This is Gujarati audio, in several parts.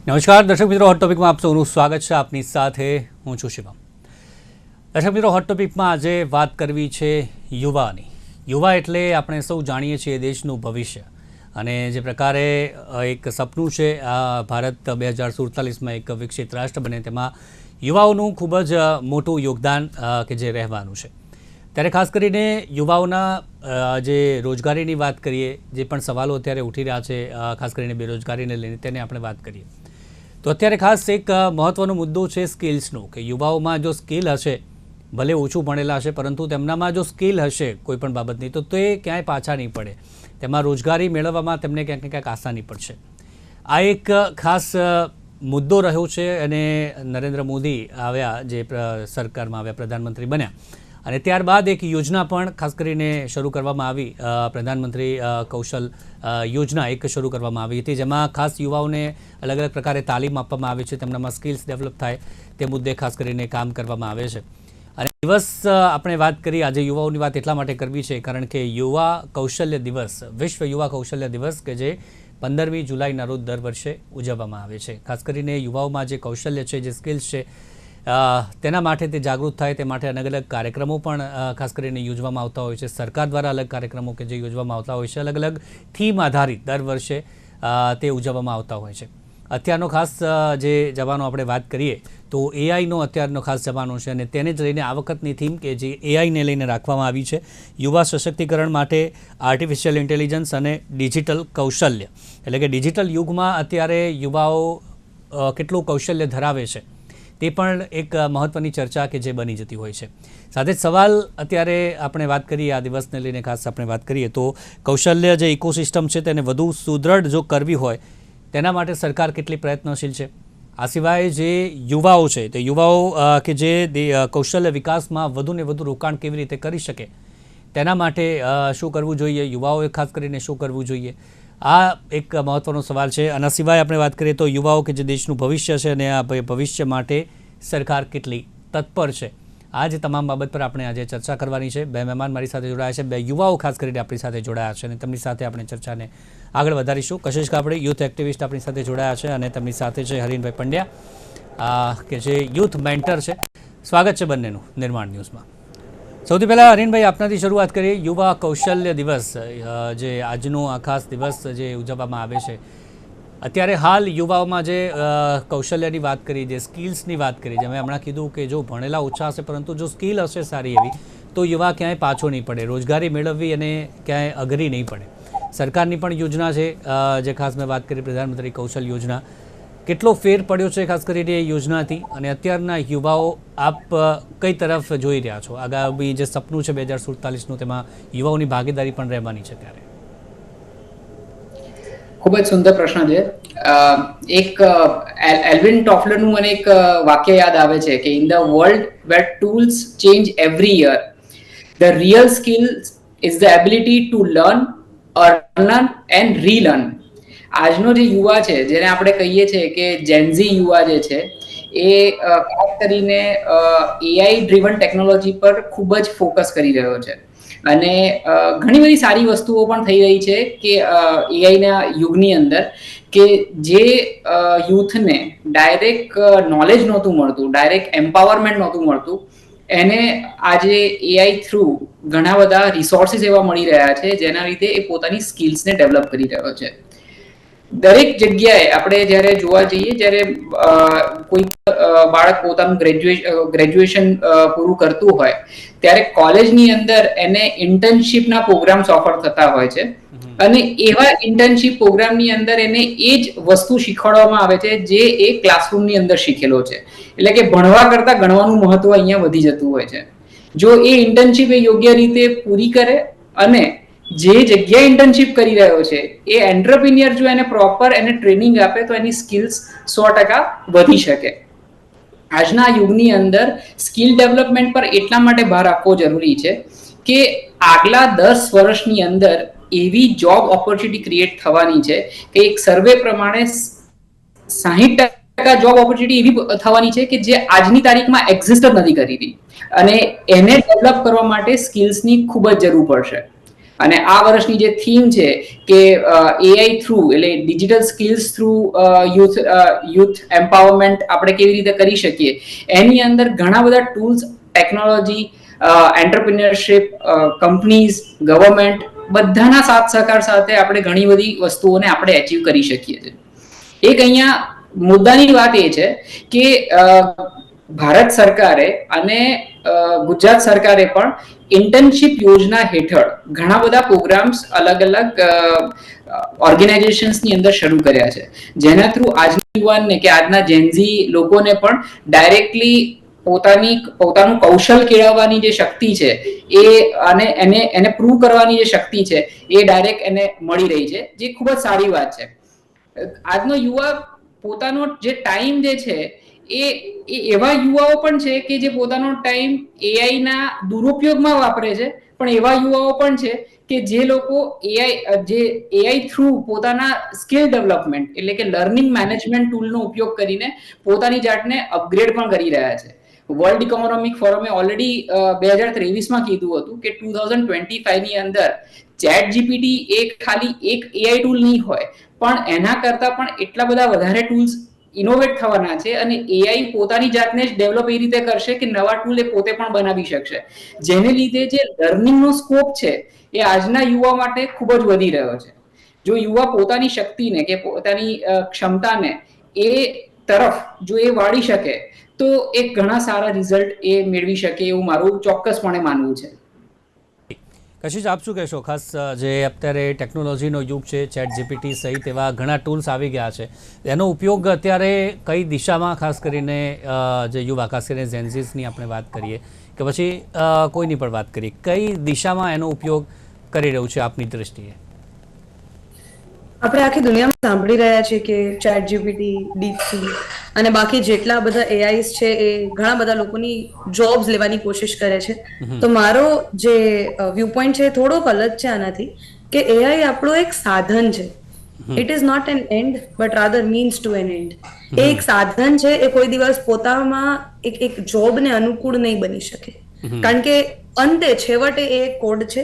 નમસ્કાર દર્શક મિત્રો, હોટ ટોપિકમાં આપ સૌનું સ્વાગત છે. આપની સાથે હું છું શિવમ. દર્શક મિત્રો, હોટ ટોપિકમાં આજે વાત કરવી છે યુવાની. યુવા એટલે આપણે સૌ જાણીએ છીએ દેશનું ભવિષ્ય, અને જે પ્રકારે એક સપનું છે આ ભારત 2047માં એક વિકસિત રાષ્ટ્ર બને, તેમાં યુવાઓનું ખૂબ જ મોટું યોગદાન કે જે રહેવાનું છે. ત્યારે ખાસ કરીને યુવાઓના જે રોજગારીની વાત કરીએ, જે પણ સવાલો અત્યારે ઉઠી રહ્યા છે ખાસ કરીને બેરોજગારીને લઈને, તેને આપણે વાત કરીએ તો અત્યારે ખાસ એક મહત્ત્વનો મુદ્દો છે સ્કિલ્સનો, કે યુવાઓમાં જો સ્કિલ હશે, ભલે ઓછું ભણેલા હશે પરંતુ તેમનામાં જો સ્કિલ હશે કોઈપણ બાબતની, તો તે ક્યાંય પાછા નહીં પડે, તેમાં રોજગારી મેળવવામાં તેમને ક્યાંક ને ક્યાંક આસાની પડશે. આ એક ખાસ મુદ્દો રહ્યો છે, અને નરેન્દ્ર મોદી આવ્યા, જે સરકારમાં આવ્યા, પ્રધાનમંત્રી બન્યા, અને ત્યારબાદ એક યોજના પણ ખાસ કરીને શરૂ કરવામાં આવી, પ્રધાનમંત્રી કૌશલ યોજના એક શરૂ કરવામાં આવી હતી, જેમાં ખાસ યુવાઓને અલગ અલગ પ્રકારે તાલીમ આપવામાં આવે છે, તેમનામાં સ્કિલ્સ ડેવલપ થાય તે મુદ્દે ખાસ કરીને કામ કરવામાં આવે છે. અને દિવસ આપણે વાત કરી, આજે યુવાઓની વાત એટલા માટે કરવી છે કારણ કે યુવા કૌશલ્ય દિવસ, વિશ્વ યુવા કૌશલ્ય દિવસ, કે જે 15મી જુલાઈના રોજ દર વર્ષે ઉજવવામાં આવે છે. ખાસ કરીને યુવાઓમાં જે કૌશલ્ય છે, જે સ્કિલ્સ છે, તેના માટે તે જાગૃત થાય તે માટે અલગ અલગ કાર્યક્રમો પણ ખાસ કરીને યોજવામાં આવતા હોય છે. સરકાર દ્વારા અલગ કાર્યક્રમો કે જે યોજવામાં આવતા હોય છે, અલગ અલગ થીમ આધારિત દર વર્ષે તે ઉજવવામાં આવતા હોય છે. અત્યારનો ખાસ જે જવાનો આપણે વાત કરીએ તો એઆઈનો અત્યારનો ખાસ જવાનો છે, અને તેને જ લઈને આ વખતની થીમ કે જે એઆઈને લઈને રાખવામાં આવી છે, યુવા સશક્તિકરણ માટે આર્ટિફિશિયલ ઇન્ટેલિજન્સ અને ડિજિટલ કૌશલ્ય. એટલે કે ડિજિટલ યુગમાં અત્યારે યુવાઓ કેટલું કૌશલ્ય ધરાવે છે તે પણ એક મહત્ત્વની ચર્ચા કે જે બની જતી હોય છે. સાથે જ સવાલ અત્યારે આપણે વાત કરીએ, આ દિવસને લઈને ખાસ આપણે વાત કરીએ તો કૌશલ્ય જે ઇકોસિસ્ટમ છે તેને વધુ સુદૃઢ જો કરવી હોય, તેના માટે સરકાર કેટલી પ્રયત્નશીલ છે. આ સિવાય જે યુવાઓ છે તે યુવાઓ કે જે કૌશલ્ય વિકાસમાં વધુને વધુ રોકાણ કેવી રીતે કરી શકે, તેના માટે શું કરવું જોઈએ, યુવાઓએ ખાસ કરીને શું કરવું જોઈએ, આ એક મહત્ત્વનો સવાલ છે. આના સિવાય આપણે વાત કરીએ તો યુવાઓ કે જે દેશનું ભવિષ્ય છે, અને આ ભવિષ્ય માટે સરકાર કેટલી તત્પર છે, આ જ તમામ બાબત પર આપણે આજે ચર્ચા કરવાની છે. બે મહેમાન મારી સાથે જોડાયા છે, બે યુવાઓ ખાસ કરીને આપણી સાથે જોડાયા છે, અને તેમની સાથે આપણે ચર્ચાને આગળ વધારીશું. કશિશ કાપડે, યુથ એક્ટિવિસ્ટ, આપણી સાથે જોડાયા છે, અને તેમની સાથે છે હરીનભાઈ પંડ્યા, કે જે યુથ મેન્ટર છે. સ્વાગત છે બંનેનું નિર્માણ ન્યૂઝમાં. સૌથી પહેલાં હરીનભાઈ, આપનાથી શરૂઆત કરીએ. યુવા કૌશલ્ય દિવસ, જે આજનો આ ખાસ દિવસ જે ઉજવવામાં આવે છે, અત્યારે હાલ યુવાઓમાં જે કૌશલ્યની વાત કરી, જે સ્કિલ્સની વાત કરી, જેમ હમણાં કીધું કે જો ભણેલા ઓછા હશે પરંતુ જો સ્કિલ હશે સારી એવી, તો યુવા ક્યાંય પાછો નહીં પડે, રોજગારી મેળવવી અને ક્યાંય અઘરી નહીં પડે. સરકારની પણ યોજના છે, જે ખાસ મેં વાત કરી પ્રધાનમંત્રી કૌશલ યોજના, કેટલો ફેર પડ્યો છે ખાસ કરીને એ યોજનાથી, અને અત્યારના યુવાઓ આપ કઈ તરફ જોઈ રહ્યા છો? આગામી જે સપનું છે 2047નું, તેમાં યુવાઓની ભાગીદારી પણ રહેવાની છે. ત્યારે ખૂબ જ સુંદર પ્રશ્ન છે. એક એલ્વિન ટોફલરનું મને એક વાક્ય યાદ આવે છે કે in the world where tools change every year, the real skill is the ability to learn, earn and relearn. આજનો જે યુવા છે, જેને આપણે કહીએ છીએ કે જેનઝી યુવા જે છે, એ ખાસ કરીને એઆઈ ડ્રીવન ટેકનોલોજી પર ખૂબ જ ફોકસ કરી રહ્યો છે, અને ઘણી બધી સારી વસ્તુઓ પણ થઈ રહી છે કે એઆઈના યુગની અંદર, કે જે યુથને ડાયરેક્ટ નોલેજ નહોતું મળતું, ડાયરેક્ટ એમ્પાવરમેન્ટ નહોતું મળતું, એને આજે એઆઈ થ્રુ ઘણા બધા રિસોર્સિસ એવા મળી રહ્યા છે, જેના લીધે એ પોતાની સ્કિલ્સને ડેવલપ કરી રહ્યો છે. દરેક જગ્યાએ આપણે જ્યારે જોવા જઈએ, જ્યારે કોઈ બાળક પોતાનું ગ્રેજ્યુએશન પૂરું કરતું હોય, ત્યારે કોલેજની અંદર એને ઇન્ટર્નશીપના પ્રોગ્રામ્સ ઓફર થતા હોય છે, અને એવા ઇન્ટર્નશીપ પ્રોગ્રામની અંદર એને એ જ વસ્તુ શીખવાડવામાં આવે છે જે એ ક્લાસરૂમની અંદર શીખેલો છે. એટલે કે ભણવા કરતાં ગણવાનું મહત્વ અહીંયા વધી જતું હોય છે. જો એ ઇન્ટર્નશીપ એ યોગ્ય રીતે પૂરી કરે, અને જે જગ્યાએ ઇન્ટર્નશીપ કરી રહ્યો છે એ એન્ટરપ્રિન્યોર જો એને પ્રોપર એને ટ્રેનિંગ આપે, તો એની સ્કિલ્સ 100% વધી શકે. આજના યુગની અંદર સ્કિલ ડેવલપમેન્ટ પર એટલા માટે ભાર આપવો જરૂરી છે કે આગલા 10 વર્ષની અંદર એવી જોબ ઓપોર્ચ્યુનિટી ક્રિએટ થવાની છે કે એક સર્વે પ્રમાણે 60% જોબ ઓપોર્ચ્યુનિટી એવી થવાની છે કે જે આજની તારીખમાં એક્ઝિસ્ટ જ નથી કરી રહી, અને એને ડેવલપ કરવા માટે સ્કિલ્સની ખૂબ જ જરૂર પડશે. અને આ વર્ષની જે થીમ છે કે એઆઈ થ્રુ એટલે digital skills through youth empowerment આપણે કેવી રીતે કરી શકીએ, એની અંદર ઘણા બધા tools, technology, entrepreneurship, companies, government બધાના સાથ સહકાર સાથે આપણે ઘણી બધી વસ્તુઓને આપણે એચીવ કરી શકીએ છીએ. એક અહીંયા મુદ્દાની વાત એ છે કે ભારત સરકારે અને ગુજરાત સરકારે પણ ઇન્ટર્નશિપ યોજના હેઠળ ઘણા બધા પ્રોગ્રામ્સ અલગ અલગ ઓર્ગેનાઇઝેશન્સની અંદર શરૂ કર્યા છે, જેના થ્રુ આજના યુવાનને કે આજના જેનઝી લોકોને પણ ડાયરેક્ટલી પોતાનું કૌશલ કેળવવાની જે શક્તિ છે એ અને એને પ્રૂવ કરવાની જે શક્તિ છે એ ડાયરેક્ટ એને મળી રહી છે, જે ખૂબ જ સારી વાત છે. આજનો યુવા પોતાનો જે ટાઈમ જે છે એ એવા યુવાઓ પણ છે કે જે પોતાનો ટાઈમ એઆઈ ના દુરુપયોગમાં વાપરે છે, પણ એવા યુવાઓ પણ છે કે જે લોકો એઆઈ થ્રુ પોતાના સ્કિલ ડેવલપમેન્ટ એટલે કે લર્નિંગ મેનેજમેન્ટ ટૂલનો ઉપયોગ કરીને પોતાની જાતને અપગ્રેડ પણ કરી રહ્યા છે. વર્લ્ડ ઇકોનોમિક ફોરમે ઓલરેડી 2023માં કીધું હતું કે 2025 ની અંદર ચેટ જીપીટી ખાલી એક એઆઈ ટૂલ નહીં હોય, પણ એના કરતા પણ એટલા બધા વધારે ટૂલ્સ ઇનોવેટ થવાના છે અને એઆઈ પોતાની જાતને જ ડેવલપ એ રીતે કરશે કે નવા ટૂલ એ પોતે પણ બનાવી શકશે, જેને લીધે જે લર્નિંગનો સ્કોપ છે એ આજના યુવા માટે ખૂબ જ વધી રહ્યો છે. જો યુવા પોતાની શક્તિને કે પોતાની ક્ષમતાને એ તરફ જો એ વાળી શકે તો એક ઘણા સારા રિઝલ્ટ એ મેળવી શકે એવું મારું ચોક્કસપણે માનવું છે. કશિશ, આપ શું કહેશો? ખાસ જે અત્યારે ટેકનોલોજીનો યુગ છે, ચેટ જીપીટી સહિત એવા ઘણા ટૂલ્સ આવી ગયા છે, એનો ઉપયોગ અત્યારે કઈ દિશામાં ખાસ કરીને જે યુવા, ખાસ કરીને જેન્ઝીસની આપણે વાત કરીએ કે પછી કોઈની પણ વાત કરીએ, કઈ દિશામાં એનો ઉપયોગ કરી રહ્યું છે આપની દ્રષ્ટિએ? આપણે આખી દુનિયામાં સાંભળી રહ્યા છીએ કે ચેટ જીપીટી, ડીપસીક અને બાકી જેટલા બધા એઆઈસ છે એ ઘણા બધા લોકોની જોબ્સ લેવાની કોશિશ કરે છે. તો મારો જે વ્યૂ પોઈન્ટ છે થોડોક અલગ છે આનાથી, કે એઆઈ આપણું એક સાધન છે. It is not an end but rather means to an end. એ એક સાધન છે, એ કોઈ દિવસ પોતામાં એક જોબને અનુકૂળ નહીં બની શકે, કારણ કે અંતે છેવટે એ એક કોડ છે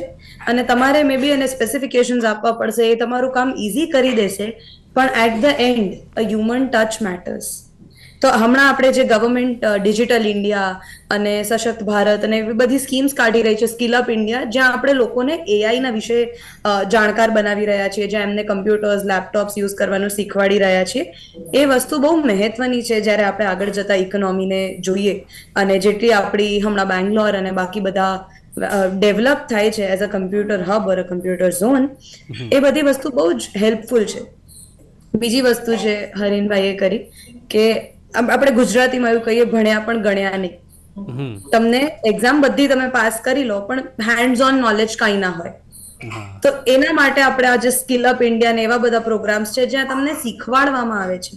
અને તમારે મે બી એને સ્પેસિફિકેશન્સ આપવા પડશે, એ તમારું કામ ઇઝી કરી દેશે, પણ at the end a human touch matters. તો હમણાં આપણે જે ગવર્મેન્ટ ડિજિટલ ઇન્ડિયા અને સશક્ત ભારત અને એવી બધી સ્કીમ્સ કાઢી રહી છે, સ્કિલ અપ ઇન્ડિયા, જ્યાં આપણે લોકોને એઆઈના વિશે જાણકાર બનાવી રહ્યા છીએ, જ્યાં એમને કમ્પ્યુટર્સ, લેપટોપ્સ યુઝ કરવાનું શીખવાડી રહ્યા છીએ. એ વસ્તુ બહુ મહત્વની છે જ્યારે આપણે આગળ જતા ઇકોનોમીને જોઈએ અને જેટલી આપણી હમણાં બેંગ્લોર અને બાકી બધા ડેવલપ થાય છે as a computer hub or a computer zone, એ બધી વસ્તુ બહુ જ હેલ્પફુલ છે. બીજી વસ્તુ છે હરીનભાઈએ કરી કે આપણે ગુજરાતીમાં એવું કહીએ, ભણ્યા પણ ગણ્યા નહીં. તમને એક્ઝામ બધી તમે પાસ કરી લો, પણ હેન્ડ્સ ઓન નોલેજ કાંઈ ના હોય. તો એના માટે આપણે આજે સ્કિલ અપ ઇન્ડિયા ને એવા બધા પ્રોગ્રામ્સ છે જ્યાં તમને શીખવાડવામાં આવે છે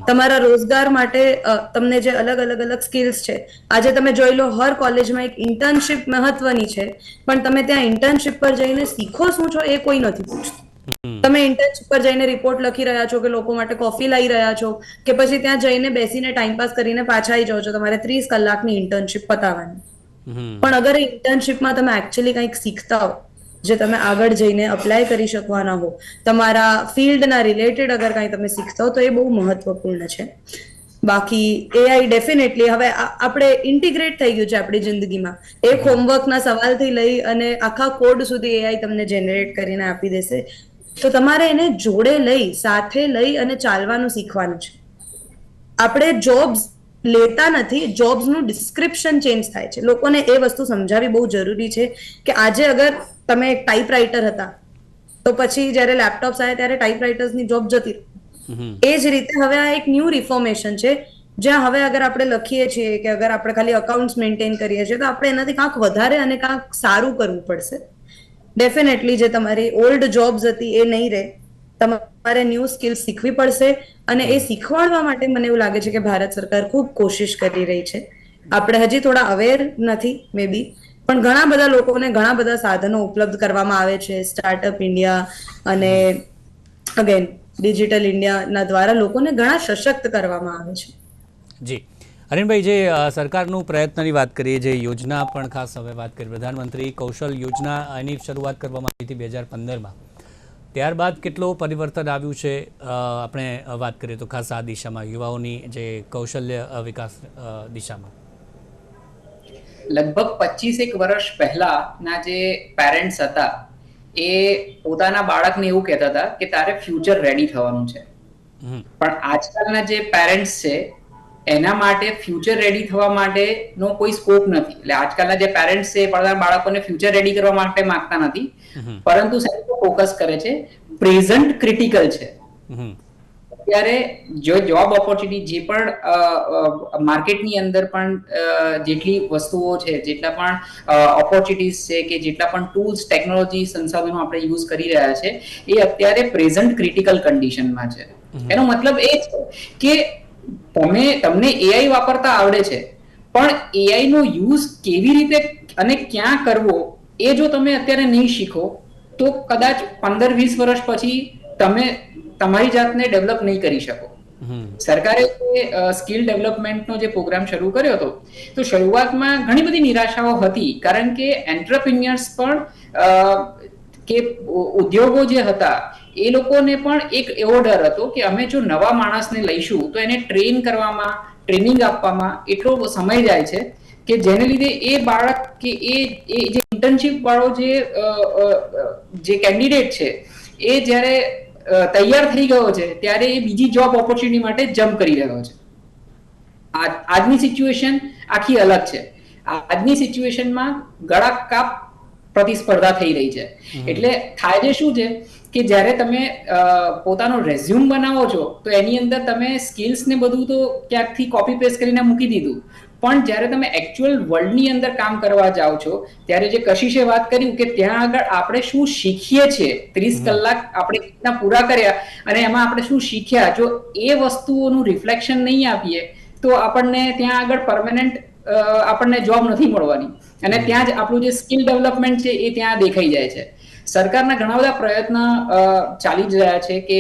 તમારા રોજગાર માટે. તમને જે અલગ અલગ સ્કિલ્સ છે, આજે તમે જોઈ લો હર કોલેજમાં એક ઇન્ટર્નશિપ મહત્વની છે, પણ તમે ત્યાં ઇન્ટર્નશિપ પર જઈને શીખો શું છો એ કોઈ નથી પૂછતું. તમે ઇન્ટર્નશિપ પર જઈને રિપોર્ટ લખી રહ્યા છો કે લોકો માટે કોફી લાવી રહ્યા છો, કે પછી ત્યાં જઈને બેસીને ટાઈમપાસ કરીને પાછા આવી જાઓ છો, તમારે 30 કલાકની ઇન્ટર્નશિપ પતાવવાની. પણ અગર એ ઇન્ટર્નશિપમાં તમે એકચ્યુઅલી કંઈક શીખતા હો જે તમે આગળ જઈને અપ્લાય કરી શકવાના હો, તમારા ફિલ્ડના રિલેટેડ અગર કંઈ તમે શીખતા હો, તો એ બહુ મહત્વપૂર્ણ છે. બાકી એઆઈ ડેફિનેટલી હવે આપણે ઇન્ટિગ્રેટ થઈ ગયું છે આપણી જિંદગીમાં. એક હોમવર્કના સવાલથી લઈ અને આખા કોડ સુધી એઆઈ તમને જનરેટ કરીને આપી દેશે. તો તમારે એને જોડે લઈ, સાથે લઈ અને ચાલવાનું શીખવાનું છે. આપણે જોબ્સ લેતા નથી, જોબ્સનું ડિસ્ક્રિપ્શન ચેન્જ થાય છે. લોકોને એ વસ્તુ સમજાવવી બહુ જરૂરી છે કે આજે અગર તમે એક ટાઈપરાઇટર હતા, તો પછી જ્યારે લેપટોપ્સ આવ્યા ત્યારે ટાઈપરાઇટર્સની જોબ જતી રહી. એ જ રીતે હવે આ એક ન્યૂ રિફોર્મેશન છે, જ્યાં હવે અગર આપણે લખીએ છીએ કે અગર આપણે ખાલી અકાઉન્ટ્સ મેન્ટેન કરીએ છીએ, તો આપણે એનાથી કાંઈક વધારે અને કાંઈક સારું કરવું પડશે. ડેફિનેટલી જે તમારી ઓલ્ડ જોબ્સ હતી એ નહીં રહે, તમારે ન્યૂ સ્કિલ્સ શીખવી પડશે. અને એ શીખવાડવા માટે મને એવું લાગે છે કે ભારત સરકાર ખૂબ કોશિશ કરી રહી છે. આપણે હજી થોડા અવેર નથી મે બી, પણ ઘણા બધા લોકોને ઘણા બધા સાધનો ઉપલબ્ધ કરવામાં આવે છે. સ્ટાર્ટઅપ ઇન્ડિયા અને અગેન ડિજિટલ ઇન્ડિયાના દ્વારા લોકોને ઘણા સશક્ત કરવામાં આવે છે. જી, અરવિંદભાઈ, જે સરકારનું પ્રયત્નની વાત કરીએ, જે યોજના પણ ખાસ હવે વાત કરી, પ્રધાનમંત્રી કૌશલ યોજના, એની શરૂઆત કરવામાં આવી હતી 2015માં. ત્યારબાદ કેટલું પરિવર્તન આવ્યું છે આપણે વાત કરીએ તો ખાસ આ દિશામાં, યુવાઓની જે કૌશલ્ય વિકાસ દિશામાં? લગભગ 25 વર્ષ પહેલાના જે પેરેન્ટ્સ હતા એ પોતાના બાળકને એવું કહેતા હતા કે તારે ફ્યુચર રેડી થવાનું છે. પણ આજકાલના જે પેરેન્ટ્સ છે એના માટે ફ્યુચર રેડી થવા માટેનો કોઈ સ્કોપ નથી. એટલે આજકાલના જે પેરેન્ટ્સ છે પોતાના બાળકોને ફ્યુચર રેડી કરવા માટે માંગતા નથી, પરંતુ ફોકસ કરે છે પ્રેઝન્ટ ક્રિટિકલ છે. અત્યારે જો જોબ ઓપોર્ચ્યુનિટી જે પણ માર્કેટની અંદર પણ જેટલી વસ્તુઓ છે, જેટલા પણ ઓપોર્ચ્યુનિટીઝ છે કે જેટલા પણ ટૂલ્સ, ટેકનોલોજી, સંસાધનો આપણે યુઝ કરી રહ્યા છે એ અત્યારે પ્રેઝન્ટ ક્રિટિકલ કન્ડિશનમાં છે. એનો મતલબ એ છે કે તમને એઆઈ વાપરતા આવડે છે, પણ એઆઈ નો યુઝ કેવી રીતે અને ક્યાં કરવો એ જો તમે અત્યારે નહીં શીખો તો કદાચ 15-20 વર્ષ પછી તમે તમારી જાતને ડેવલપ નહીં કરી શકો. સરકારે સ્કિલ ડેવલપમેન્ટનો જે પ્રોગ્રામ શરૂ કર્યો હતો તો શરૂઆતમાં ઘણી બધી નિરાશાઓ હતી, કારણ કે એન્ટરપ્રિન્યોર્સ પણ કે ઉદ્યોગો જે હતા એ લોકોને પણ એક એવો ડર હતો કે અમે જો નવા માણસને લઈશું તો એને ટ્રેન કરવામાં, ટ્રેનિંગ આપવામાં એટલો સમય જાય છે કે જેને લીધે એ બાળક કે એ જે ઇન્ટર્નશિપ વાળો જે કેન્ડિડેટ છે એ જ્યારે તૈયાર થઈ ગયો છે ત્યારે એ બીજી જોબ ઓપોર્ચ્યુનિટી માટે જમ્પ કરી રહ્યો છે. આજની સિચ્યુએશન આખી અલગ છે. આજની સિચ્યુએશનમાં ગળાકાપ પ્રતિસ્પર્ધા થઈ રહી છે. એટલે થાય છે શું છે કે જ્યારે તમે પોતાનો રેઝ્યુમ બનાવો છો તો એની અંદર તમે સ્કિલ્સ ને બધું તો ક્યાંકથી કોપી પેસ્ટ કરીને મૂકી દીધું, પણ જ્યારે તમે એકચ્યુઅલ વર્લ્ડની અંદર કામ કરવા જાઓ છો ત્યારે જે કશિશે વાત કર્યું કે ત્યાં આગળ આપણે શું શીખીએ છીએ, 30 કલાક આપણે કેટલા પૂરા કર્યા અને એમાં આપણે શું શીખ્યા, જો એ વસ્તુઓનું રિફ્લેક્શન નહીં આપીએ તો આપણને ત્યાં આગળ પરમેનન્ટ આપણને જોબ નથી મળવાની અને ત્યાં જ આપણું જે સ્કિલ ડેવલપમેન્ટ છે એ ત્યાં દેખાઈ જાય છે. સરકારના ઘણા બધા પ્રયત્ન ચાલી જ રહ્યા છે કે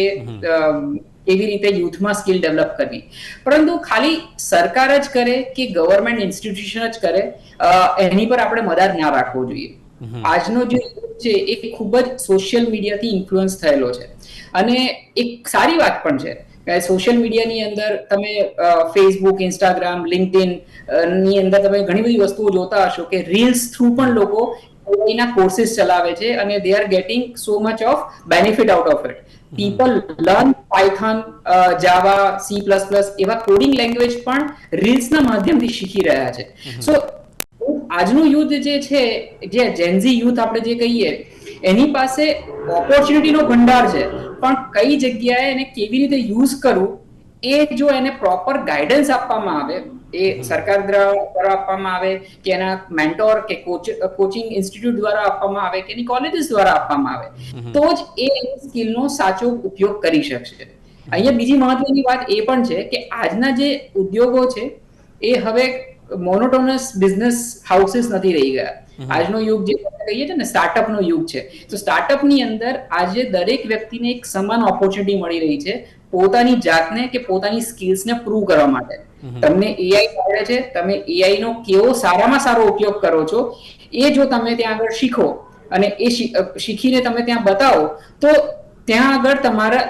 એવી રીતે યુથમાં સ્કિલ ડેવલપ કરવી, પરંતુ ખાલી સરકાર જ કરે કે ગવર્મેન્ટ ઇન્સ્ટિટ્યુશન જ કરે એની પર આપણે મદાર ના રાખવો જોઈએ. આજનો જે યુથ છે એ ખૂબ જ સોશિયલ મીડિયાથી ઇન્ફ્લુઅન્સ થયેલો છે અને એક સારી વાત પણ છે કે સોશિયલ મીડિયાની અંદર તમે ફેસબુક, ઇન્સ્ટાગ્રામ, લિંક્ડઇન ની અંદર તમે ઘણી બધી વસ્તુઓ જોતા હશો કે રીલ્સ થ્રુ પણ લોકો એના કોર્सेस ચલાવે છે અને they are getting so much of benefit out of it. People learn Python, Java, C++ એવા કોડિંગ લેંગ્વેજ પણ રીલ્સના માધ્યમથી શીખી રહ્યા છે. સો આજનું યુથ જે છે, જે જેનઝી યુથ આપણે જે કહીએ, એની પાસે ઓપોર્ચ્યુનિટીનો ભંડાર છે, પણ કઈ જગ્યાએ એને કેવી રીતે યુઝ કરવું એ જો એને પ્રોપર ગાઈડન્સ આપવામાં આવે, એ સરકાર દ્વારા આપવામાં આવે કે એના મેન્ટોર કે કોચિંગ ઇન્સ્ટિટ્યૂટ દ્વારા આપવામાં આવે કે એની કોલેજીસ દ્વારા આપવામાં આવે તો જ એ સ્કિલનો સાચો ઉપયોગ કરી શકશે. અહીંયા બીજી મહત્વની વાત એ પણ છે કે આજના જે ઉદ્યોગો છે એ હવે મોનોટોનસ બિઝનેસ હાઉસીસ નથી રહી ગયા. આજનો યુગ જે કહીએ છીએ ને સ્ટાર્ટઅપનો યુગ છે, તો સ્ટાર્ટઅપની અંદર આજે દરેક વ્યક્તિને એક સમાન ઓપોર્ચ્યુનિટી મળી રહી છે પોતાની જાતને કે પોતાની સ્કિલ્સને પ્રૂવ કરવા માટે. તમને એઆઈ આવડે છે, તમે એઆઈ નો કેવો સારામાં સારો ઉપયોગ કરો છો એ જો તમે ત્યાં આગળ શીખો અને એ શીખીને તમે ત્યાં બતાવો તો ત્યાં આગળ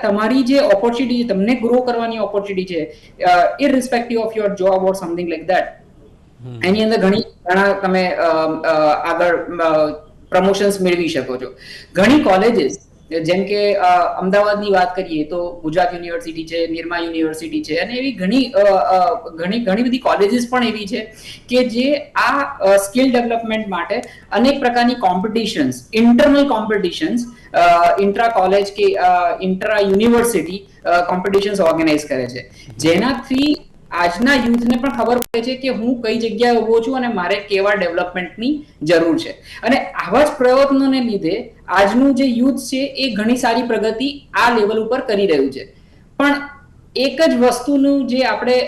તમારી જે ઓપોર્ચ્યુનિટી છે, તમને ગ્રો કરવાની ઓપોર્ચ્યુનિટી છે, irrespective of your job or something like that, એની અંદર ઘણા તમે આગળ પ્રમોશન્સ મેળવી શકો છો. ઘણી કોલેજીસ જેમ કે અમદાવાદની વાત કરીએ તો ગુજરાત યુનિવર્સિટી છે, નિરમા યુનિવર્સિટી છે અને એવી ઘણી બધી કોલેજીસ પણ એવી છે કે જે આ સ્કિલ ડેવલપમેન્ટ માટે અનેક પ્રકારની competitions, internal competitions, intra college કે ઇન્ટ્રા યુનિવર્સિટી કોમ્પિટિશન્સ ઓર્ગેનાઇઝ કરે છે, જેનાથી આજના યુથને પણ ખબર પડે છે કે હું કઈ જગ્યાએ ઉભો છું અને મારે કેવા ડેવલપમેન્ટની જરૂર છે. અને આવા જ પ્રયત્નોને લીધે આજનું જે યુથ છે એ ઘણી સારી પ્રગતિ આ લેવલ ઉપર કરી રહ્યું છે. પણ એક જ વસ્તુનું જે આપણે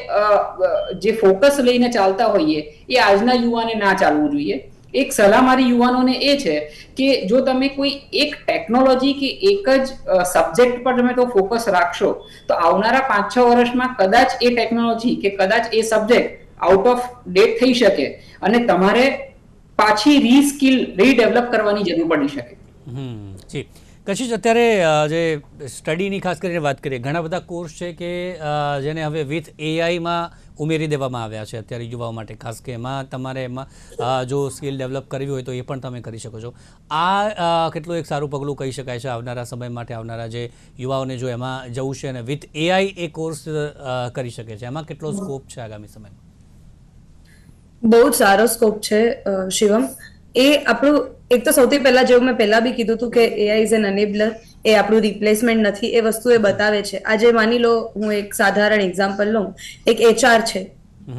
જે ફોકસ લઈને ચાલતા હોઈએ એ આજના યુવાને ના ચાલવું જોઈએ. એક સલાહ મારી યુવાનોને એ છે કે જો તમે કોઈ એક ટેકનોલોજી કે એક જ સબ્જેક્ટ પર તમે તો ફોકસ રાખશો તો આવનારા 5-6 વર્ષમાં કદાચ એ ટેકનોલોજી કે કદાચ એ સબ્જેક્ટ આઉટ ઓફ ડેટ થઈ શકે અને તમારે પાછી રીડેવલપ કરવાની જરૂર પડી શકે. જી કશિશ, અત્યારે જે સ્ટડીની ખાસ કરીને વાત કરીએ, ઘણા બધા કોર્સ છે કે જેને હવે વિથ એઆઈમાં ઉમેરી દેવામાં આવ્યા છે અત્યારે યુવાઓ માટે, ખાસ કે એમાં તમારે જો સ્કિલ ડેવલપ કરવી હોય તો એ પણ તમે કરી શકો છો. આ કેટલું એક સારું પગલું કહી શકાય છે આવનારા સમય માટે, આવનારા જે યુવાઓને જો એમાં જવું છે અને વિથ એઆઈ એ કોર્સ કરી શકે છે, એમાં કેટલો સ્કોપ છે આગામી સમયમાં? બહુ જ સારો સ્કોપ છે શિવમ. એ આપણું એક તો સૌથી પહેલા જેવું મેં પહેલા બી કીધું હતું કે એઆઈ ઇઝ એન એનેબલર, એ આપણું રિપ્લેસમેન્ટ નથી, એ વસ્તુ એ બતાવે છે. આજે માની લો હું એક સાધારણ એક્ઝામ્પલ લઉં, એક એચઆર છે,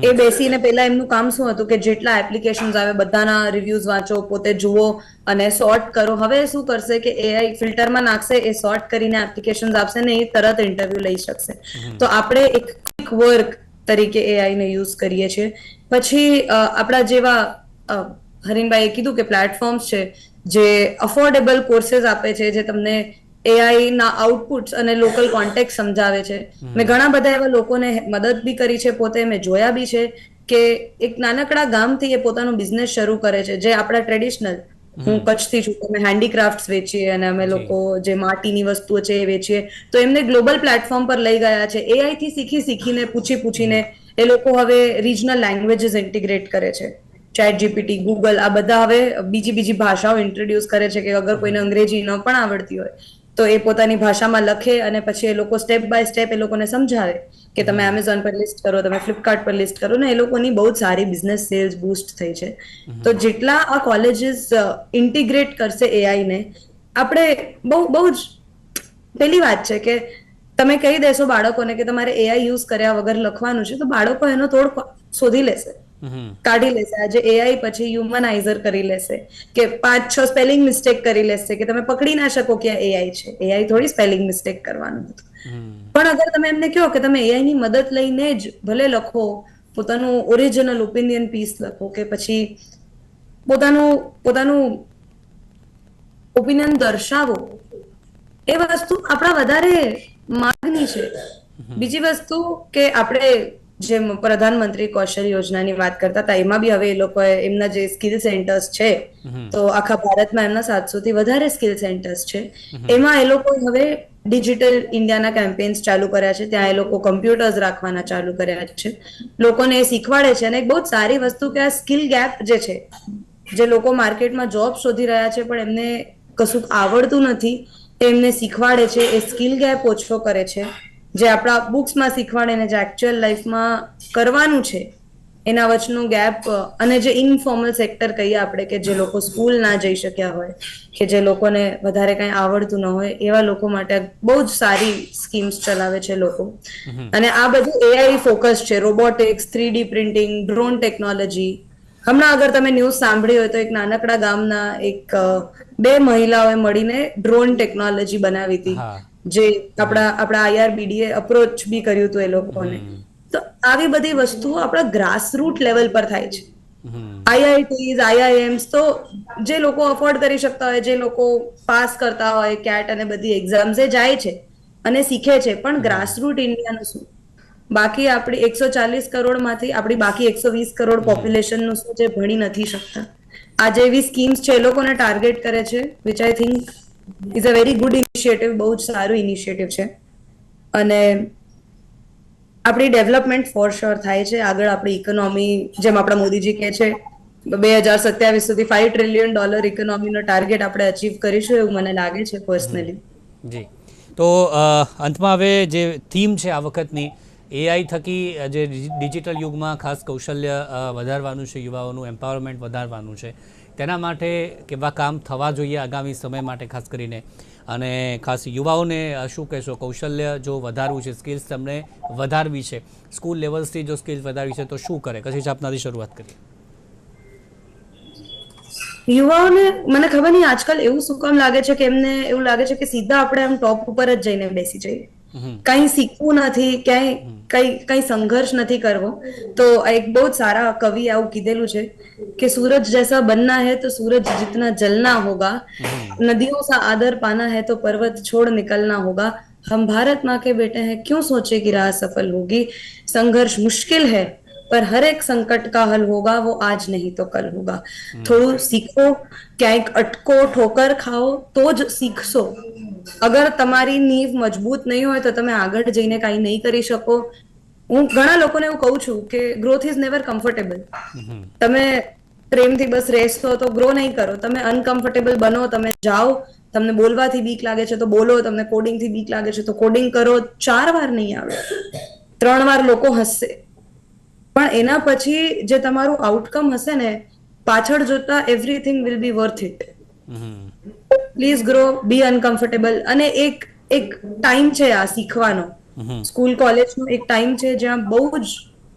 એ બેસીને પહેલા એમનું કામ શું હતું કે જેટલા એપ્લિકેશન્સ આવે બધાના રિવ્યુઝ વાંચો, પોતે જુઓ અને સોર્ટ કરો. હવે શું કરશે કે એઆઈ ફિલ્ટરમાં નાખશે, એ સોર્ટ કરીને એપ્લિકેશન્સ આપશે ને એ તરત ઇન્ટરવ્યુ લઈ શકશે. તો આપણે એક ક્વિક વર્ક તરીકે એઆઈ ને યુઝ કરીએ છીએ. પછી આપણા જેવા હરીનભાઈએ કીધું કે પ્લેટફોર્મ્સ છે જે અફોર્ડેબલ કોર્सेस આપે છે, જે તમને એઆઈ ના આઉટપુટ્સ અને લોકલ કોન્ટેક્ટ સમજાવે છે. મેં ઘણા બધા એવા લોકોને મદદ બી કરી છે, પોતે મેં જોયા બી છે કે એક નાનકડા ગામથી એ પોતાનો બિઝનેસ શરૂ કરે છે, જે આપણા ટ્રેડિશનલ, હું કચ્છથી છું, અમે હેન્ડીક્રાફ્ટ્સ વેચીએ અને અમે લોકો જે માટીની વસ્તુઓ છે એ વેચીએ, તો એમને ગ્લોબલ પ્લેટફોર્મ પર લઈ ગયા છે. એઆઈ થી શીખીને પૂછીને એ લોકો હવે રિજનલ લેંગ્વેજીસ ઇન્ટિગ્રેટ કરે છે. ચેટ જીપીટી, ગૂગલ, આ બધા હવે બીજી ભાષાઓ ઇન્ટ્રોડ્યુસ કરે છે કે અગર કોઈને અંગ્રેજી ન પણ આવડતી હોય તો એ પોતાની ભાષામાં લખે અને પછી એ લોકો સ્ટેપ બાય સ્ટેપ એ લોકોને સમજાવે કે તમે એમેઝોન પર લિસ્ટ કરો, તમે ફ્લિપકાર્ટ પર લિસ્ટ કરો, ને એ લોકોની બહુ જ સારી બિઝનેસ સેલ્સ બૂસ્ટ થઈ છે. તો જેટલા આ કોલેજીસ ઇન્ટિગ્રેટ કરશે એઆઈ ને, આપણે બહુ જ પહેલી વાત છે કે તમે કહી દેશો બાળકોને કે તમારે એઆઈ યુઝ કર્યા વગર લખવાનું છે, તો બાળકો એનો તોડ શોધી લેશે, કાઢી લેશે. આજે એઆઈ પછી હ્યુમનાઇઝર કરી લેશે કે 5-6 સ્પેલિંગ મિસ્ટેક કરી લેશે કે તમે પકડી ના શકો કે આ એઆઈ છે. એઆઈ થોડી સ્પેલિંગ મિસ્ટેક કરવાનું હતું. પણ અગર તમે એમને કહો કે તમે એઆઈ ની મદદ લઈને જ ભલે લખો, પોતાનું ઓરિજિનલ ઓપિનિયન પીસ લખો કે પછી પોતાનું ઓપિનિયન દર્શાવો, એ વસ્તુ આપણા વધારે માગની છે. બીજી વસ્તુ કે આપણે જેમ પ્રધાનમંત્રી કૌશલ યોજનાની વાત કરતા હતા, એમાં બી હવે એ લોકોએ એમના જે સ્કિલ સેન્ટર્સ છે, તો આખા ભારતમાં એમના 700 થી વધારે સ્કિલ સેન્ટર્સ છે. એમાં એ લોકો હવે ડિજિટલ ઇન્ડિયાના કેમ્પેન્સ ચાલુ કર્યા છે. ત્યાં એ લોકો કમ્પ્યુટર્સ રાખવાના ચાલુ કર્યા છે, લોકોને એ શીખવાડે છે. અને એક બહુ જ સારી વસ્તુ કે આ સ્કિલ ગેપ જે છે, જે લોકો માર્કેટમાં જોબ શોધી રહ્યા છે પણ એમને કશું આવડતું નથી, એમને શીખવાડે છે. એ સ્કિલ ગેપ ઓછો કરે છે. જે આપણા બુક્સમાં શીખવાડે ને જે એકચ્યુઅલ લાઈફમાં કરવાનું છે એના વચનું ગેપ. અને જે ઇનફોર્મલ સેક્ટર કહીએ આપણે કે જે લોકો સ્કૂલ ના જઈ શક્યા હોય, કે જે લોકોને વધારે કંઈ આવડતું ન હોય, એવા લોકો માટે બહુ જ સારી સ્કીમ્સ ચલાવે છે લોકો. અને આ બધું એઆઈ ફોકસ છે, robotics, 3D printing, drone technology. હમણાં અગર તમે ન્યૂઝ સાંભળી હોય તો એક નાનકડા ગામના એક 2 મહિલાઓએ મળીને ડ્રોન ટેકનોલોજી બનાવી હતી, જે આપણા આઈઆરબીડીએ અપ્રોચ બી કર્યું હતું એ લોકોને. તો આવી બધી વસ્તુઓ આપણા ગ્રાસરૂટ લેવલ પર થાય છે. આઈઆઈટીઝ, આઈઆઈએમ્સ તો જે લોકો અફોર્ડ કરી શકતા હોય, જે લોકો પાસ કરતા હોય કેટ અને બધી એક્ઝામ્સ, એ જાય છે અને શીખે છે. પણ ગ્રાસરૂટ ઇન્ડિયાનું શું? બાકી આપણી 140 કરોડમાંથી આપણી બાકી 120 કરોડ પોપ્યુલેશનનું શું, જે ભણી નથી શકતા? આ જેવી સ્કીમ્સ છે એ લોકોને ટાર્ગેટ કરે છે, which I think is a very good initiative. બહુ જ સારું ઇનિશિયેટિવ છે. અને આપણી ડેવલપમેન્ટ ફોર શ્યોર થાય છે. આગળ આપણી ઇકોનોમી, જેમ આપણા મોદીજી કહે છે 2027 સુધી $5 ટ્રિલિયન ઇકોનોમીનો ટાર્ગેટ આપણે અચીવ કરીશું, એવું મને લાગે છે પર્સનલી. જી, તો અંતમાં હવે જે થીમ છે આ વખતની, એઆઈ થકી જે ડિજિટલ યુગમાં ખાસ કૌશલ્ય વધારવાનું છે, યુવાઓનું એમ્પાવરમેન્ટ વધારવાનું છે, તેના માટે કેવા કામ થવા જોઈએ આગામી સમય માટે ખાસ કરીને? અને ખાસ યુવાઓને શું કહેશો, કૌશલ્ય જો વધારવું છે, સ્કિલ્સ તમને વધારવી છે, સ્કૂલ લેવલથી જો સ્કિલ્સ વધારવી છે તો શું કરે? કશિશ, આપનાથી શરૂઆત કરીએ. યુવાઓને મને ખબર નહીં આજકાલ એવું શું કામ લાગે છે કે એમને એવું લાગે છે કે સીધા આપણે આમ ટોપ ઉપર જ જઈને બેસી જઈએ, કંઈ શીખવું નથી, કઈ સંઘર્ષ નથી કરવો. તો એક બહુ જ સારા કવિ આવું કીધેલું છે કે सूरज जैसा बनना है तो सूरज जितना जलना होगा, नदियों सा आदर पाना है तो पर्वत छोड़ निकलना होगा, हम भारत माँ के बेटे हैं क्यों सोचे कि राह सफल होगी, संघर्ष मुश्किल है पर हर एक संकट का हल होगा, वो आज नहीं तो कल होगा. થોડું શીખો, ક્યાંક અટકો, ઠોકર ખાઓ તો જ શીખશો. અગર તમારી નીંવ મજબૂત નહીં હોય તો તમે આગળ જઈને કાંઈ નહીં કરી શકો. હું ઘણા લોકોને એવું કહું છું કે ગ્રોથ ઇઝ નેવર કમ્ફર્ટેબલ. તમે પ્રેમથી બસ રહેશો તો ગ્રો નહીં કરો. તમે અનકમ્ફર્ટેબલ બનો, તમે જાઓ, તમને બોલવાથી બીક લાગે છે તો બોલો, તમને કોડિંગથી બીક લાગે છે તો કોડિંગ કરો. 4 વાર નહીં આવડે, 3 વાર લોકો હસશે, પણ એના પછી જે તમારું આઉટકમ હશે ને, પાછળ જોતા everything will be worth it. Please grow, be uncomfortable. અને એક ટાઈમ છે આ શીખવાનો. સ્કૂલ કોલેજનો એક ટાઈમ છે જ્યાં બહુ જ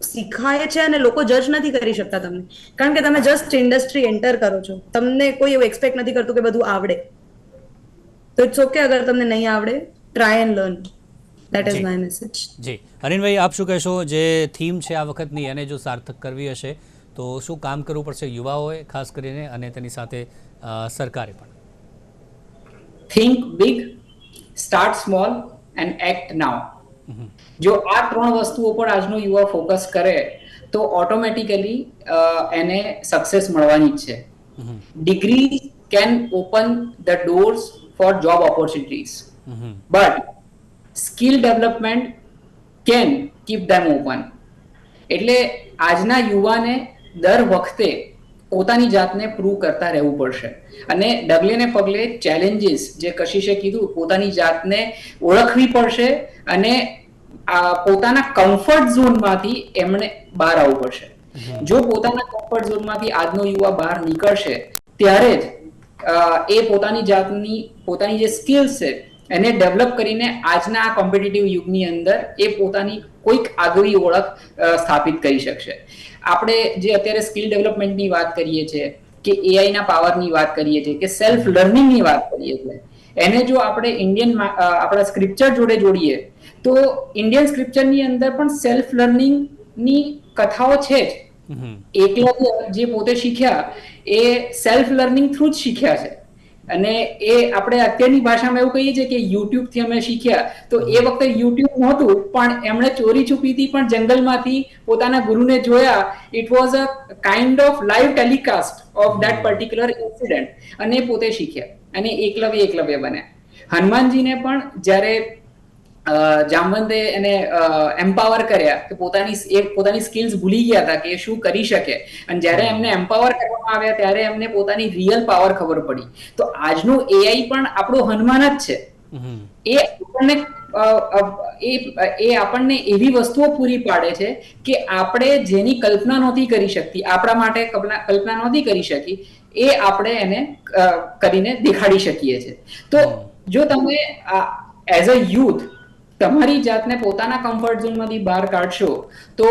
શીખાય છે અને લોકો જજ નથી કરી શકતા તમને, કારણ કે તમે જસ્ટ ઇન્ડસ્ટ્રી એન્ટર કરો છો. તમને કોઈ એવું એક્સપેક્ટ નથી કરતું કે બધું આવડે. તો ઇટ્સ ઓકે અગર તમને નહીં આવડે, try and learn. That is my message. જી હરીનભાઈ, આપ શું કહેશો? જે થીમ છે આ વખતની, એને જો સાર્થક કરવી હશે તો શું કામ કરવું પડશે યુવાઓએ ખાસ કરીને, અને તેની સાથે સરકારે પણ? Think big, start small and act now. જો આ 3 વસ્તુઓ પર આજનો યુવા ફોકસ કરે તો ઓટોમેટિકલી એને સક્સેસ મળવાની જ છે. Degree can open the doors for job opportunities, but skill development can keep them open. એટલે આજના યુવાને દર વખતે પોતાની જાતને પ્રૂવ કરતા રહેવું પડશે અને ડગલે ને પગલે ચેલેન્જીસ, જે કશિશે કીધું, પોતાની જાતને ઓળખવી પડશે અને પોતાના કમ્ફર્ટ ઝોનમાંથી એમણે બહાર આવવું પડશે. જો પોતાના કમ્ફર્ટ ઝોનમાંથી આજનો યુવા બહાર નીકળશે ત્યારે જ એ પોતાની જે સ્કિલ્સ છે એને ડેવલપ કરીને આજના આ કોમ્પિટિટિવ યુગની અંદર એ પોતાની કોઈક આગવી ઓળખ સ્થાપિત કરી શકશે. આપણે જે અત્યારે સ્કિલ ડેવલપમેન્ટની વાત કરીએ છીએ, કે એઆઈના પાવરની વાત કરીએ છીએ, કે સેલ્ફ લર્નિંગની વાત કરીએ છીએ, એને જો આપણે આપણા સ્ક્રિપ્ચર જોડે જોડીએ તો ઇન્ડિયન સ્ક્રિપ્ચરની અંદર પણ સેલ્ફ લર્નિંગની કથાઓ છે જ. એકલવ્ય જે પોતે શીખ્યા એ સેલ્ફ લર્નિંગ થ્રુ જ શીખ્યા છે. અને એ આપણે અત્યારની ભાષામાં એવું કહીએ છીએ કે યુટ્યુબ થી અમે શીખ્યા, તો એ વખતે યુટ્યુબ નહોતું, પણ એમણે ચોરી છુપીથી પણ જંગલમાંથી પોતાના ગુરુને જોયા. It was a kind of live telecast of that particular incident, અને પોતે શીખ્યા અને એકલવ્ય બન્યા. હનુમાનજીને પણ જ્યારે જામવંતે એને એમ્પાવર કર્યા કે પોતાની સ્કિલ્સ ભૂલી ગયા હતા કે એ શું કરી શકે, અને જ્યારે એમને એમ્પાવર કરવામાં આવ્યા ત્યારે એમને પોતાની રિયલ પાવર ખબર પડી. તો આજનું એઆઈ પણ આપણો હનુમાન જ છે. એ આપણને એવી વસ્તુઓ પૂરી પાડે છે કે આપણે જેની કલ્પના નહોતી કરી શકતી, આપણા માટે કલ્પના નહોતી કરી શકી, એ આપણે એને કરીને દેખાડી શકીએ છીએ. તો જો તમે એઝ અ યુથ તમારી જાતને પોતાના કમ્ફર્ટ ઝોનમાંથી બહાર કાઢશો તો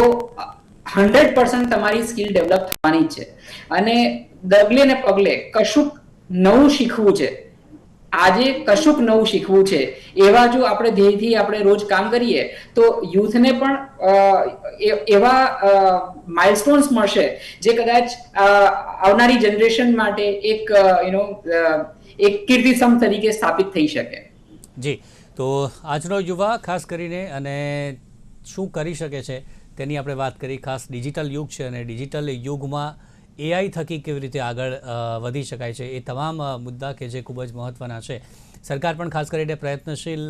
100% તમારી સ્કિલ ડેવલપ થવાની છે. અને ડગલે ને પગલે કશુંક નવું શીખવું છે, આજે કશુંક નવું શીખવું છે, એવા જો આપણે ધ્યેયથી આપણે રોજ કામ કરીએ તો યુથને પણ એવા માઇલસ્ટોન્સ મળશે જે કદાચ આવનારી જનરેશન માટે એક કીર્તિસ્તંભ તરીકે સ્થાપિત થઈ શકે. જી, તો આજનો યુવા ખાસ કરીને અને શું કરી શકે છે તેની આપણે વાત કરી. ખાસ ડિજિટલ યુગ છે અને ડિજિટલ યુગમાં એઆઈ થકી કેવી રીતે આગળ વધી શકાય છે, એ તમામ મુદ્દા કે જે ખૂબ જ મહત્ત્વના છે. સરકાર પણ ખાસ કરીને પ્રયત્નશીલ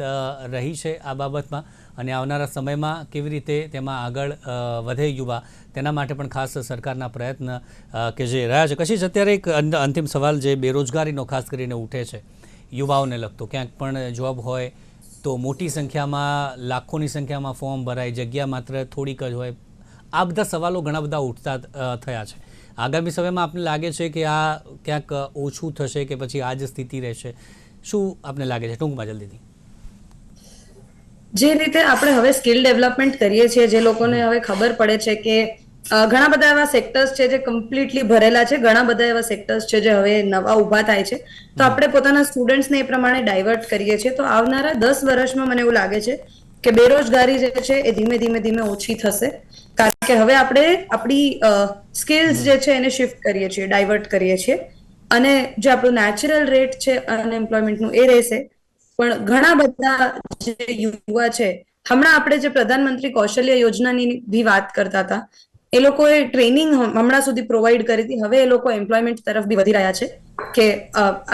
રહી છે આ બાબતમાં, અને આવનારા સમયમાં કેવી રીતે તેમાં આગળ વધે યુવા, તેના માટે પણ ખાસ સરકારના પ્રયત્ન કે જે રહ્યા છે. કશિશ, અત્યારે એક અંતિમ સવાલ જે બેરોજગારીનો ખાસ કરીને ઉઠે છે યુવાઓને લગતો, ક્યાંક પણ જોબ હોય તો મોટી સંખ્યામાં, લાખોની સંખ્યામાં ફોર્મ ભરાય, જગ્યા માત્ર થોડીક જ હોય. આ બધા સવાલો ઘણા બધા ઉઠતા થયા છે. આગામી સમયમાં આપને લાગે છે કે આ ક્યાંક ઓછું થશે કે પછી આ જ સ્થિતિ રહેશે? શું આપને લાગે છે ટૂંકમાં જલ્દીથી? જે રીતે આપણે હવે સ્કિલ ડેવલપમેન્ટ કરીએ છીએ, જે લોકોને હવે ખબર પડે છે કે ઘણા બધા એવા સેક્ટર્સ છે જે કમ્પ્લીટલી ભરેલા છે, ઘણા બધા એવા સેક્ટર્સ છે જે હવે નવા ઊભા થાય છે, તો આપણે પોતાના સ્ટુડન્ટ્સને એ પ્રમાણે ડાયવર્ટ કરીએ છીએ. તો આવનારા 10 વર્ષમાં મને એવું લાગે છે કે બેરોજગારી જે છે એ ધીમે ધીમે ઓછી થશે, કારણ કે હવે આપણે આપણી સ્કિલ્સ જે છે એને શિફ્ટ કરીએ છીએ, ડાયવર્ટ કરીએ છીએ, અને જે આપણું નેચરલ રેટ છે અનએમ્પ્લોયમેન્ટનું એ રહેશે. પણ ઘણા બધા જે યુવા છે, હમણાં આપણે જે પ્રધાનમંત્રી કૌશલ્ય યોજનાની બી વાત કરતા હતા, એ લોકોએ ટ્રેનિંગ હમણાં સુધી પ્રોવાઈડ કરી હતી, હવે એ લોકો એમ્પ્લોયમેન્ટ તરફ બી વધી રહ્યા છે કે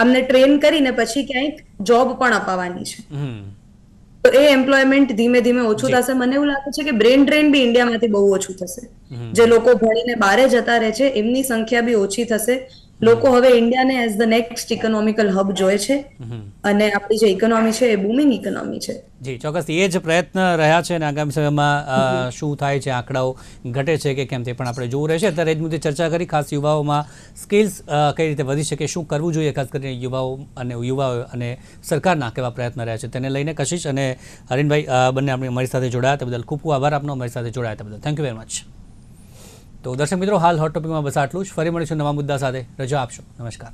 અમને ટ્રેન કરીને પછી ક્યાંક જોબ પણ અપાવવાની છે. તો એ એમ્પ્લોયમેન્ટ ધીમે ધીમે ઓછું થશે. મને એવું લાગે છે કે બ્રેન ડ્રેન બી ઇન્ડિયામાંથી બહુ ઓછું થશે. જે લોકો ભણીને બહારે જતા રહે છે એમની સંખ્યા બી ઓછી થશે. લોકો હવે ઇન્ડિયાને as the next economical hub જોએ છે અને આપણી જે ઇકોનોમી છે એ બૂમિંગ ઇકોનોમી છે. જી ચોક્કસ એ જ પ્રયત્ન રહ્યા છે અને આગામી સમયમાં શું થાય છે, આંકડાઓ ઘટે છે કે કેમ તે પણ આપણે જોવું રહેશે. અત્યારે એ જ મુદ્દે ચર્ચા કરી, ખાસ યુવાઓમાં સ્કિલ્સ કઈ રીતે વધી શકે, શું કરવું જોઈએ, ખાસ કરીને યુવાઓ અને સરકારના કેવા પ્રયત્ન રહ્યા છે તેને લઈને. કશિશ અને હરીનભાઈ બંને આપણે અમારી સાથે જોડાયા તે બદલ ખૂબ ખૂબ આભાર આપનો. અમારી સાથે જોડાયા તે બદલ થેન્ક યુ વેરી મચ. તો દર્શક મિત્રો, હાલ હોટ ટોપિકમાં બસ આટલું જ. ફરી મળીશું નવા મુદ્દા સાથે. રજા આપશો. નમસ્કાર.